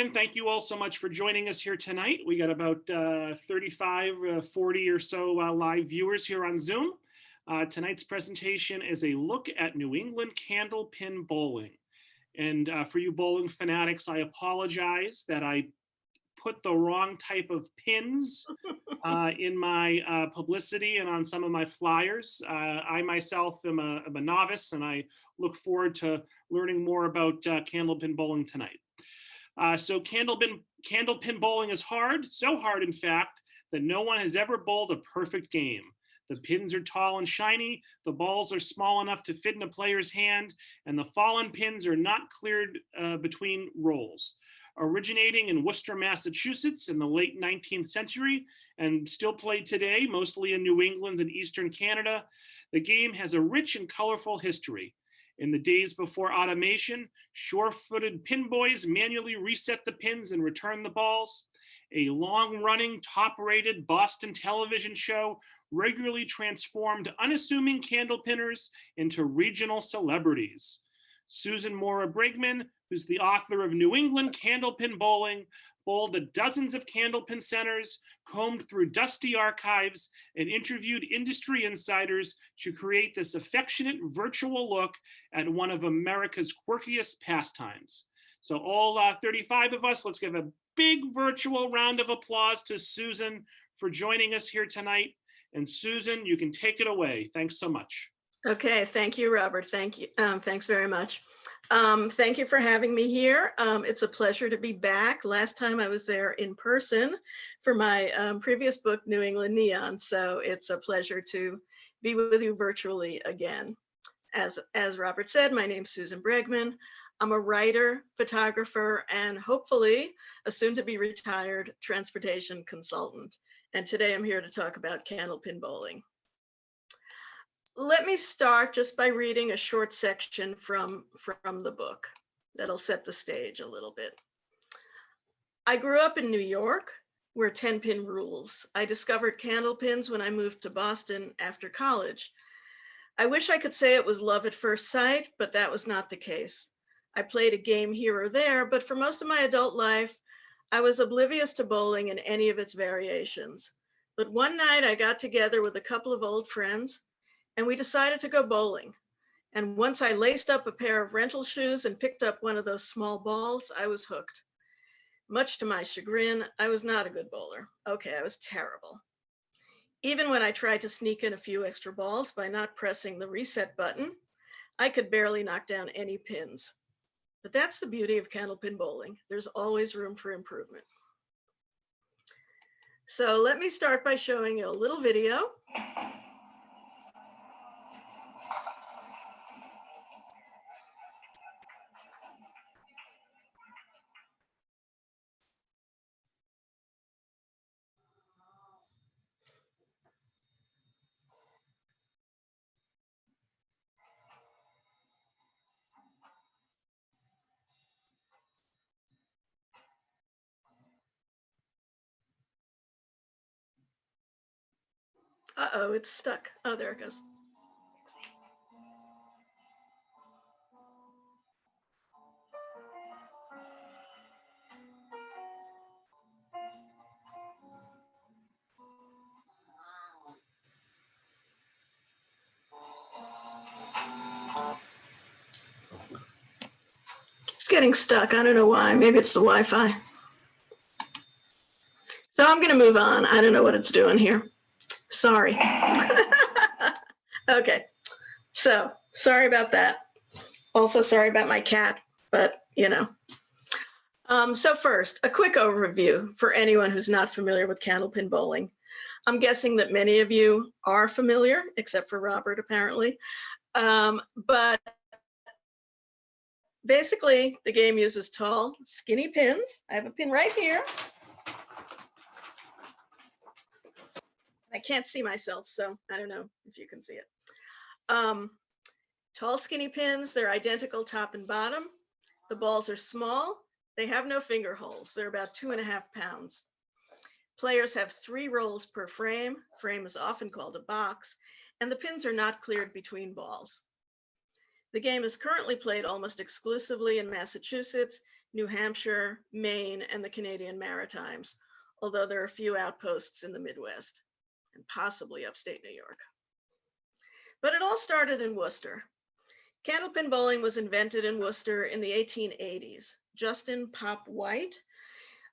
again, thank you all so much for joining us here tonight. We got about 35, 40 or so live viewers here on Zoom. Tonight's presentation is a look at New England candlepin bowling. And for you bowling fanatics, I apologize that I put the wrong type of pins in my publicity and on some of my flyers. I myself am a novice, and I look forward to learning more about candlepin bowling tonight. So candlepin bowling is hard, so hard in fact that no one has ever bowled a perfect game. The pins are tall and shiny, the balls are small enough to fit in a player's hand, and the fallen pins are not cleared between rolls. Originating in Worcester, Massachusetts in the late 19th century and still played today, mostly in New England and Eastern Canada, the game has a rich and colorful history. In the days before automation, sure-footed pin boys manually reset the pins and return the balls. A long-running, top-rated Boston television show regularly transformed unassuming candlepinners into regional celebrities. Susan Mora Brigman, who's the author of New England Candlepin Bowling, bowled at dozens of candlepin centers, combed through dusty archives, and interviewed industry insiders to create this affectionate virtual look at one of America's quirkiest pastimes. So all 35 of us, let's give a big virtual round of applause to Susan for joining us here tonight. And Susan, you can take it away. Thanks so much. Okay, thank you, Robert. Thank you. Thanks very much. Thank you for having me here. It's a pleasure to be back. Last time I was there in person for my previous book, New England Neon. So it's a pleasure to be with you virtually again. As Robert said, my name's Susan Bregman. I'm a writer, photographer, and hopefully a soon-to-be retired transportation consultant. And today I'm here to talk about candlepin bowling. Let me start just by reading a short section from the book that'll set the stage a little bit. I grew up in New York, where 10-pin rules. I discovered candlepins when I moved to Boston after college. I wish I could say it was love at first sight, but that was not the case. I played a game here or there, but for most of my adult life, I was oblivious to bowling in any of its variations. But one night I got together with a couple of old friends, and we decided to go bowling. And once I laced up a pair of rental shoes and picked up one of those small balls, I was hooked. Much to my chagrin, I was not a good bowler. Okay, I was terrible. Even when I tried to sneak in a few extra balls by not pressing the reset button, I could barely knock down any pins. But that's the beauty of candlepin bowling. There's always room for improvement. So let me start by showing you a little video. Uh-oh, it's stuck. Oh, there it goes. It's getting stuck. I don't know why. Maybe it's the Wi-Fi. So I'm going to move on. I don't know what it's doing here. Sorry. Okay, so sorry about that. Also sorry about my cat, but you know. So first, a quick overview for anyone who's not familiar with candlepin bowling. I'm guessing that many of you are familiar, except for Robert, apparently. But basically, the game uses tall, skinny pins. I have a pin right here. I can't see myself, so I don't know if you can see it. Tall, skinny pins, they're identical top and bottom. The balls are small. They have no finger holes. They're about 2.5 pounds. Players have 3 rolls per frame. Frame is often called a box, and the pins are not cleared between balls. The game is currently played almost exclusively in Massachusetts, New Hampshire, Maine, and the Canadian Maritimes, although there are a few outposts in the Midwest and possibly upstate New York. But it all started in Worcester. Candlepin bowling was invented in Worcester in the 1880s. Justin Pop White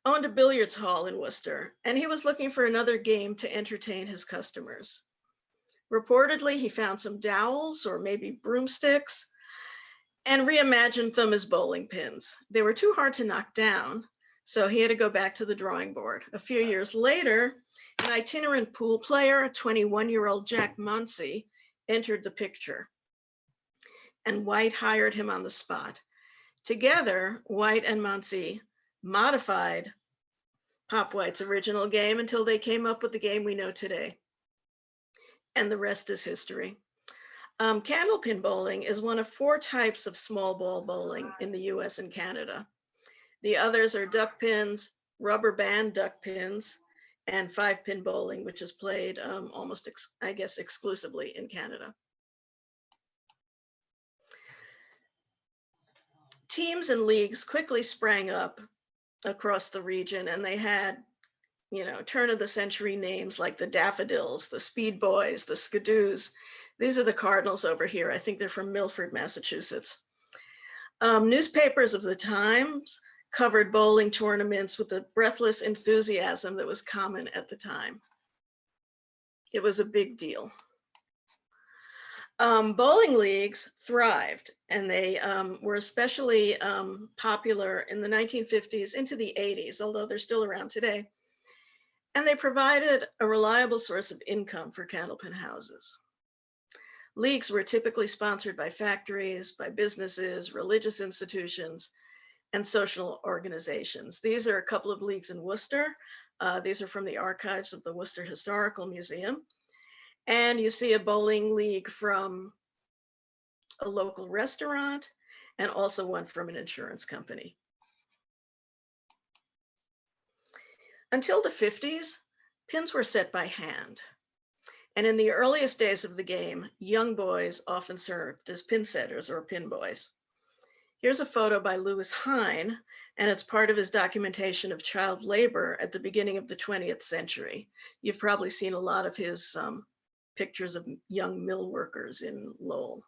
owned a billiards hall in Worcester, and he was looking for another game to entertain his customers. Reportedly, he found some dowels or maybe broomsticks and reimagined them as bowling pins. They were too hard to knock down, so he had to go back to the drawing board. A few years later, an itinerant pool player, a 21-year-old Jack Munsey, entered the picture, and White hired him on the spot. Together, White and Munsey modified Pop White's original game until they came up with the game we know today. And the rest is history. Candlepin bowling is one of 4 types of small ball bowling in the US and Canada. The others are duck pins, rubber band duck pins, and 5-pin bowling, which is played almost, I guess, exclusively in Canada. Teams and leagues quickly sprang up across the region, and they had, turn of the century names like the Daffodils, the Speed Boys, the Skidoos. These are the Cardinals over here. I think they're from Milford, Massachusetts. Newspapers of the times covered bowling tournaments with the breathless enthusiasm that was common at the time. It was a big deal. Bowling leagues thrived, and they were especially popular in the 1950s into the 80s, although they're still around today. And they provided a reliable source of income for candlepin houses. Leagues were typically sponsored by factories, by businesses, religious institutions, and social organizations. These are a couple of leagues in Worcester. These are from the archives of the Worcester Historical Museum. And you see a bowling league from a local restaurant and also one from an insurance company. Until the 50s, pins were set by hand. And in the earliest days of the game, young boys often served as pin setters or pin boys. Here's a photo by Louis Hine, and it's part of his documentation of child labor at the beginning of the 20th century. You've probably seen a lot of his pictures of young mill workers in Lowell.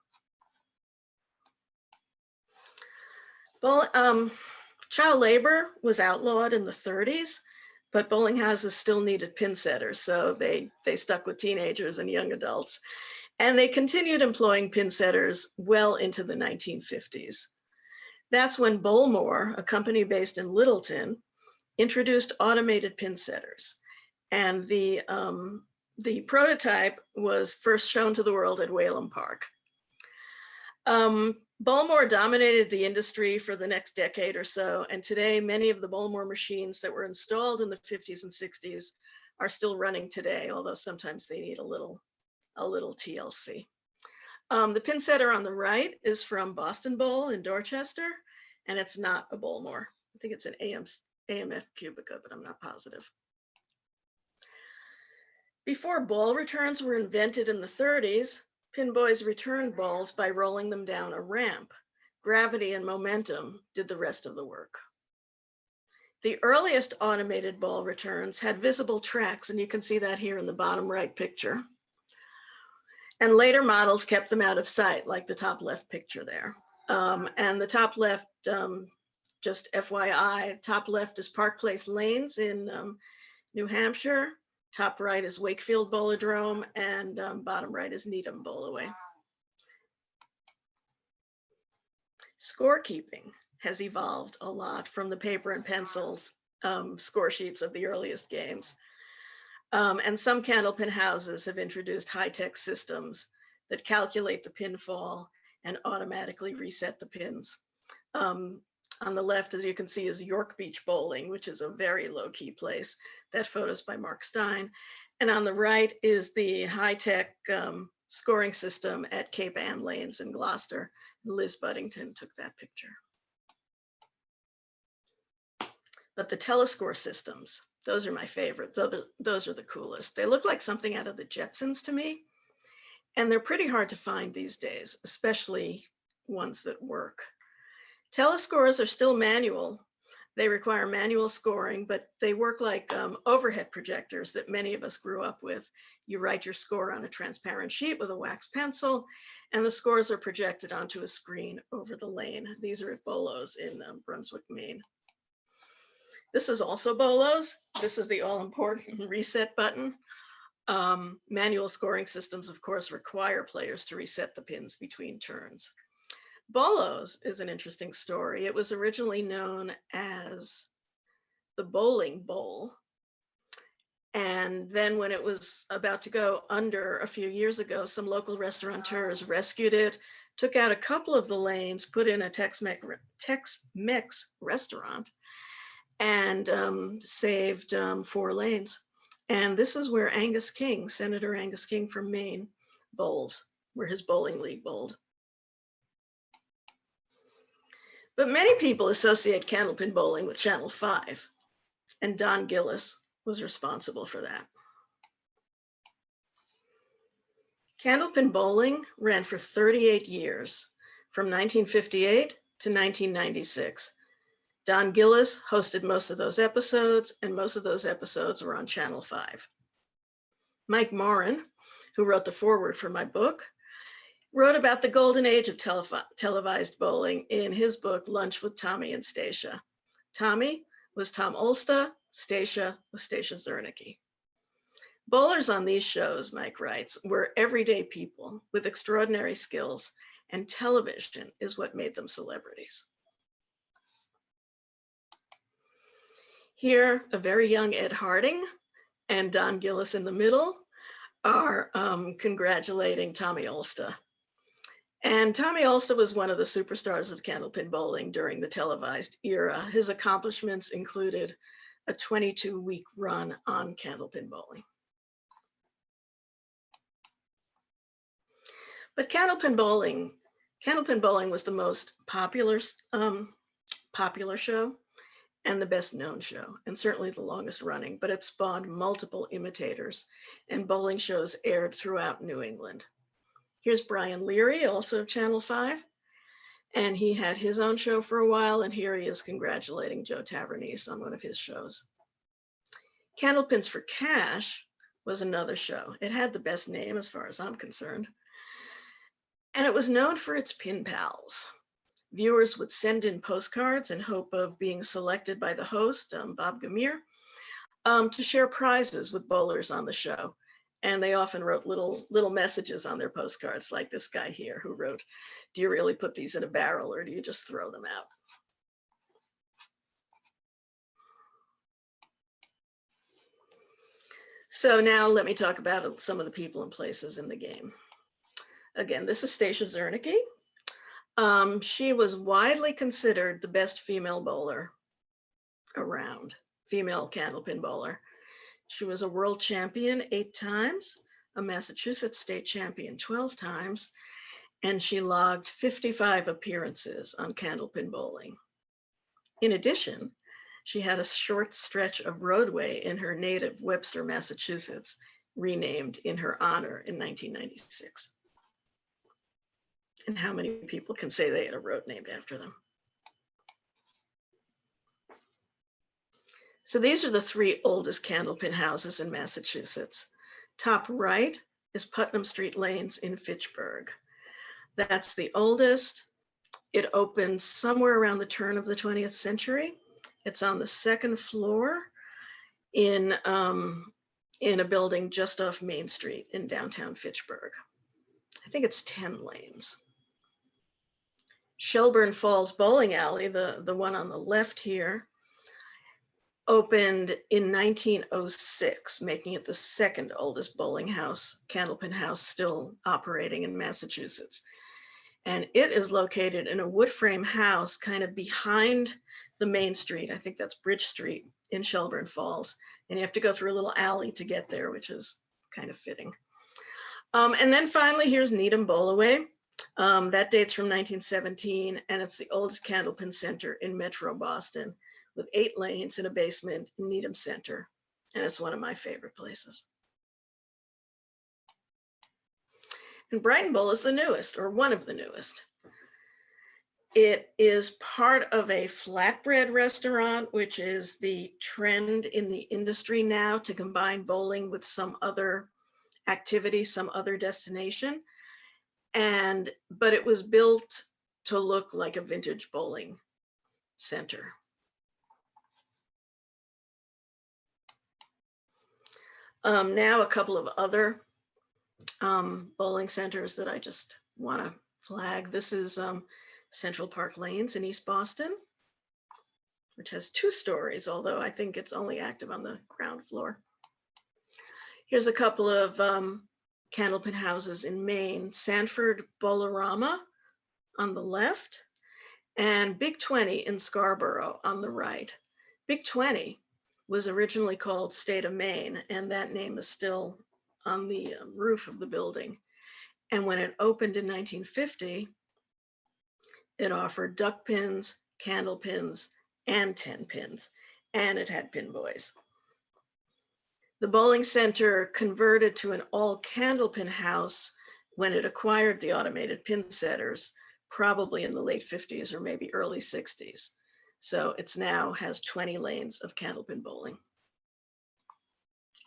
Well, child labor was outlawed in the 30s, but bowling houses still needed pin setters, so they stuck with teenagers and young adults. And they continued employing pin setters well into the 1950s. That's when Bowlmore, a company based in Littleton, introduced automated pin setters. And the prototype was first shown to the world at Whalum Park. Bowlmore dominated the industry for the next decade or so, and today many of the Bowlmore machines that were installed in the 50s and 60s are still running today, although sometimes they need a little TLC. The pin setter on the right is from Boston Bowl in Dorchester, and it's not a Bowlmore. I think it's an AMF Cubica, but I'm not positive. Before ball returns were invented in the 30s, pin boys returned balls by rolling them down a ramp. Gravity and momentum did the rest of the work. The earliest automated ball returns had visible tracks, and you can see that here in the bottom right picture. And later models kept them out of sight, like the top left picture there. And the top left, just FYI, top left is Park Place Lanes in New Hampshire. Top right is Wakefield Bowlodrome, and bottom right is Needham Bowlaway. Scorekeeping has evolved a lot from the paper and pencils score sheets of the earliest games. And some candlepin houses have introduced high-tech systems that calculate the pinfall and automatically reset the pins. On the left, as you can see, is York Beach Bowling, which is a very low-key place. That photo's by Mark Stein. And on the right is the high-tech scoring system at Cape Ann Lanes in Gloucester. Liz Buddington took that picture. But the telescore systems, those are my favorite. Those are the coolest. They look like something out of the Jetsons to me. And they're pretty hard to find these days, especially ones that work. Telescores are still manual. They require manual scoring, but they work like overhead projectors that many of us grew up with. You write your score on a transparent sheet with a wax pencil, and the scores are projected onto a screen over the lane. These are at Bolo's in Brunswick, Maine. This is also Bolo's. This is the all-important reset button. Manual scoring systems, of course, require players to reset the pins between turns. Bolo's is an interesting story. It was originally known as the bowling bowl. And then when it was about to go under a few years ago, some local restaurateurs rescued it, took out a couple of the lanes, put in a Tex-Mex restaurant, and saved 4 lanes. And this is where Angus King, Senator Angus King from Maine, bowls, where his bowling league bowled. But many people associate Candlepin bowling with Channel 5, and Don Gillis was responsible for that. Candlepin bowling ran for 38 years, from 1958 to 1996. Don Gillis hosted most of those episodes, and most of those episodes were on Channel 5. Mike Morin, who wrote the foreword for my book, wrote about the golden age of televised bowling in his book, Lunch with Tommy and Stacia. Tommy was Tom Olsta, Stacia was Stacia Zernicke. Bowlers on these shows, Mike writes, were everyday people with extraordinary skills, and television is what made them celebrities. Here, a very young Ed Harding and Don Gillis in the middle are congratulating Tommy Olsta. And Tommy Olsta was one of the superstars of Candlepin bowling during the televised era. His accomplishments included a 22-week run on Candlepin bowling. But Candlepin bowling was the most popular show and the best known show, and certainly the longest running, but it spawned multiple imitators, and bowling shows aired throughout New England. Here's Brian Leary, also of Channel 5, and he had his own show for a while, and here he is congratulating Joe Tavernese on one of his shows. Candlepins for Cash was another show. It had the best name as far as I'm concerned, and it was known for its pin pals. Viewers would send in postcards in hope of being selected by the host, Bob Gamir, to share prizes with bowlers on the show. And they often wrote little messages on their postcards, like this guy here who wrote, "Do you really put these in a barrel or do you just throw them out?" So now let me talk about some of the people and places in the game. Again, this is Stacia Zernicke. She was widely considered the best female bowler around, female Candlepin bowler. She was a world champion 8 times, a Massachusetts state champion 12 times, and she logged 55 appearances on Candlepin bowling. In addition, she had a short stretch of roadway in her native Webster, Massachusetts, renamed in her honor in 1996. And how many people can say they had a road named after them? So these are the 3 oldest Candlepin houses in Massachusetts. Top right is Putnam Street Lanes in Fitchburg. That's the oldest. It opened somewhere around the turn of the 20th century. It's on the 2nd floor in a building just off Main Street in downtown Fitchburg. I think it's 10 lanes. Shelburne Falls Bowling Alley, the one on the left here, opened in 1906, making it the 2nd oldest bowling house, Candlepin house, still operating in Massachusetts. And it is located in a wood frame house kind of behind the main street. I think that's Bridge Street in Shelburne Falls. And you have to go through a little alley to get there, which is kind of fitting. And then finally, here's Needham Bowlaway. That dates from 1917, and it's the oldest Candlepin center in Metro Boston, with 8 lanes in a basement in Needham Center. And it's one of my favorite places. And Brighton Bowl is the newest, or one of the newest. It is part of a flatbread restaurant, which is the trend in the industry now to combine bowling with some other activity, some other destination. But it was built to look like a vintage bowling center. Now a couple of other bowling centers that I just want to flag. This is Central Park Lanes in East Boston, which has 2 stories, although I think it's only active on the ground floor. Here's a couple of Candlepin houses in Maine, Sanford Bowlerama on the left, and Big 20 in Scarborough on the right. Big 20 was originally called State of Maine, and that name is still on the roof of the building. And when it opened in 1950, it offered duck pins, candle pins, and 10 pins, and it had pin boys. The bowling center converted to an all candlepin house when it acquired the automated pin setters, probably in the late 50s or maybe early 60s. So it's now has 20 lanes of candlepin bowling.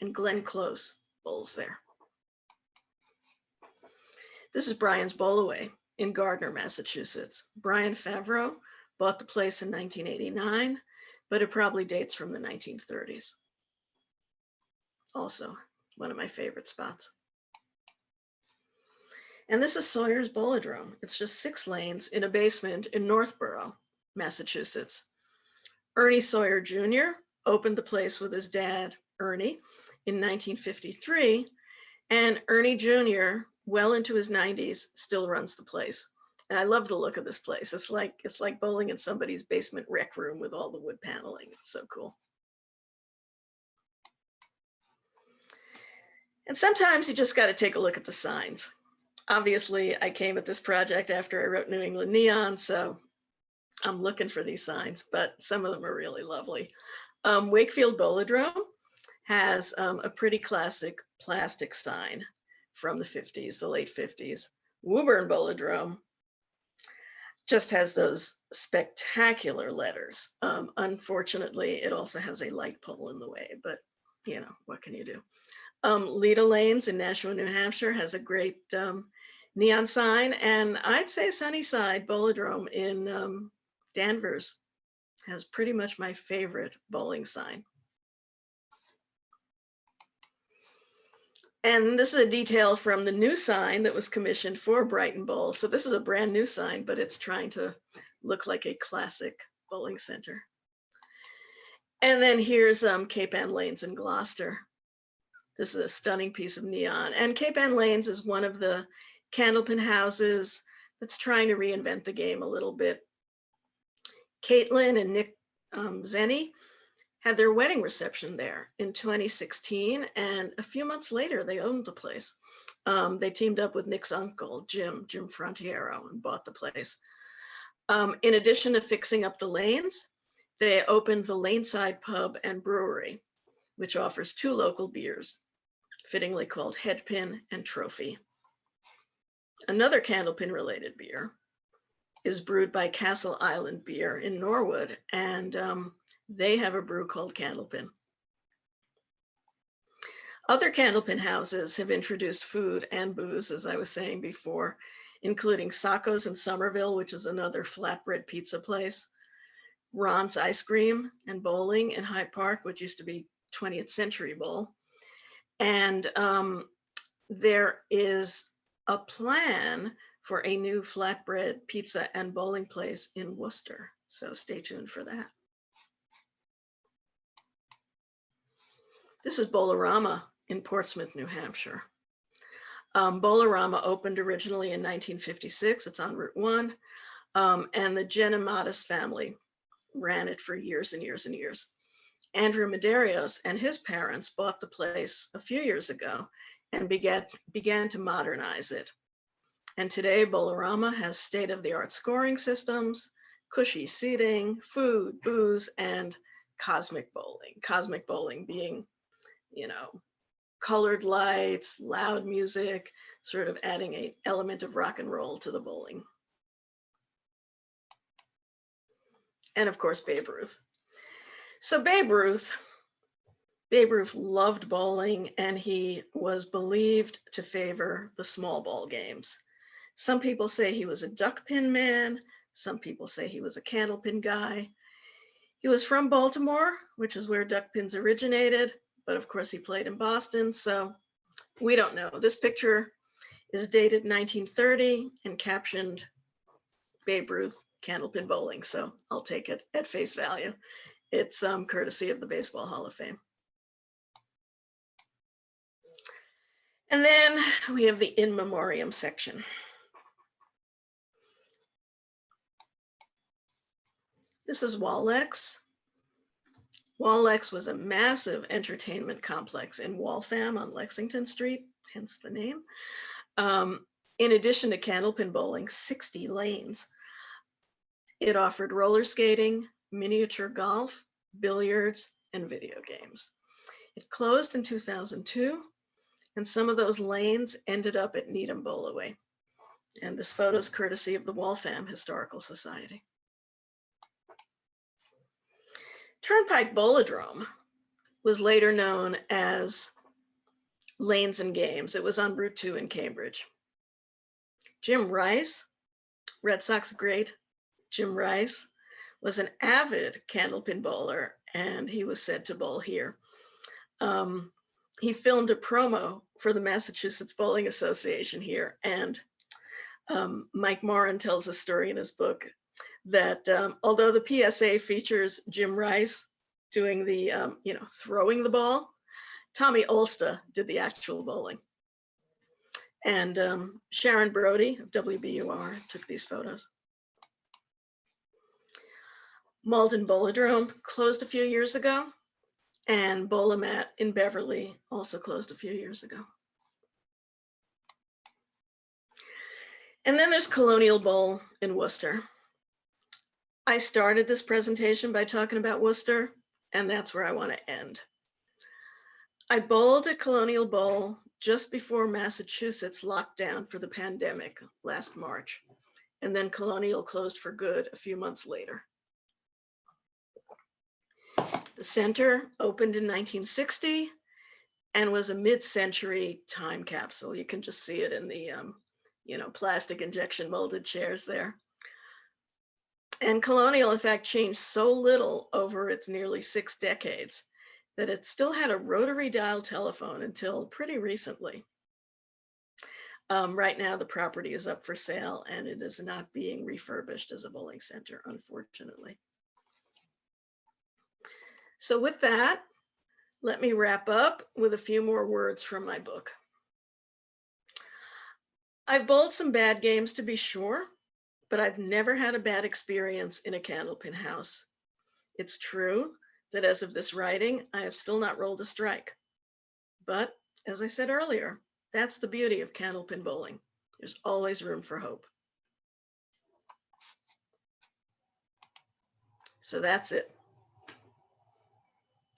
And Glenn Close bowls there. This is Brian's Bowlaway in Gardner, Massachusetts. Brian Favreau bought the place in 1989, but it probably dates from the 1930s. Also one of my favorite spots. And this is Sawyer's Bowlodrome. It's just 6 lanes in a basement in Northborough, Massachusetts. Ernie Sawyer Jr. opened the place with his dad, Ernie, in 1953, and Ernie Jr., well into his 90s, still runs the place. And I love the look of this place. It's like bowling in somebody's basement rec room with all the wood paneling. It's so cool. And sometimes you just got to take a look at the signs. Obviously, I came at this project after I wrote New England Neon, so I'm looking for these signs, but some of them are really lovely. Wakefield Bowlodrome has a pretty classic plastic sign from the 50s, the late 50s. Woburn Bowlodrome just has those spectacular letters. Unfortunately, it also has a light pole in the way, but you know, what can you do? Leda Lanes in Nashua, New Hampshire has a great neon sign, and I'd say Sunnyside Bowlodrome in Danvers has pretty much my favorite bowling sign. And this is a detail from the new sign that was commissioned for Brighton Bowl. So this is a brand new sign, but it's trying to look like a classic bowling center. And then here's Cape Ann Lanes in Gloucester. This is a stunning piece of neon. And Cape Ann Lanes is one of the candlepin houses that's trying to reinvent the game a little bit. Caitlin and Nick Zenny had their wedding reception there in 2016, and a few months later, they owned the place. They teamed up with Nick's uncle, Jim Frontiero, and bought the place. In addition to fixing up the lanes, they opened the Laneside Pub and Brewery, which offers 2 local beers, fittingly called Headpin and Trophy. Another candlepin-related beer is brewed by Castle Island Beer in Norwood, and they have a brew called Candlepin. Other candlepin houses have introduced food and booze, as I was saying before, including Sacco's in Somerville, which is another flatbread pizza place, Ron's Ice Cream and Bowling in Hyde Park, which used to be 20th Century Bowl. And there is a plan for a new flatbread pizza and bowling place in Worcester. So stay tuned for that. This is Bowlorama in Portsmouth, New Hampshire. Bowlorama opened originally in 1956. It's on Route 1. And the Genemadis family ran it for years and years and years. Andrew Medeiros and his parents bought the place a few years ago and began to modernize it. And today, Bowlorama has state-of-the-art scoring systems, cushy seating, food, booze, and cosmic bowling. Cosmic bowling being, you know, colored lights, loud music, sort of adding an element of rock and roll to the bowling. and of course, Babe Ruth. So Babe Ruth loved bowling, and he was believed to favor the small ball games. Some people say he was a duck pin man. Some people say he was a candlepin guy. He was from Baltimore, which is where duck pins originated, but of course he played in Boston, so we don't know. This picture is dated 1930 and captioned Babe Ruth candlepin bowling, so I'll take it at face value. It's courtesy of the Baseball Hall of Fame. And then we have the in memoriam section. This is Wallex. Wallex was a massive entertainment complex in Waltham on Lexington Street, hence the name. In addition to candlepin bowling, 60 lanes. It offered roller skating, miniature golf, billiards, and video games. It closed in 2002, and some of those lanes ended up at Needham Bowlaway. And this photo is courtesy of the Waltham Historical Society. Turnpike Bowlodrome was later known as Lanes and Games. It was on Route 2 in Cambridge. Jim Rice, Red Sox great Jim Rice, was an avid candlepin bowler, and he was said to bowl here. He filmed a promo for the Massachusetts Bowling Association here, and Mike Moran tells a story in his book that although the PSA features Jim Rice doing the, throwing the ball, Tommy Olsta did the actual bowling. And Sharon Brody of WBUR took these photos. Malden Bowlodrome closed a few years ago, and Bowlomat in Beverly also closed a few years ago. And then there's Colonial Bowl in Worcester. I started this presentation by talking about Worcester, and that's where I want to end. I bowled at Colonial Bowl just before Massachusetts locked down for the pandemic last March, and then Colonial closed for good a few months later. The center opened in 1960 and was a mid-century time capsule. You can just see it in the plastic injection molded chairs there. And Colonial, in fact, changed so little over its nearly 6 decades that it still had a rotary dial telephone until pretty recently. Right now, the property is up for sale, and it is not being refurbished as a bowling center, unfortunately. So with that, let me wrap up with a few more words from my book. I've bowled some bad games, to be sure, but I've never had a bad experience in a candlepin house. It's true that as of this writing, I have still not rolled a strike. But as I said earlier, that's the beauty of candlepin bowling. There's always room for hope. So that's it.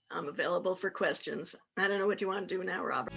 I'm available for questions. I don't know what you want to do now, Robert.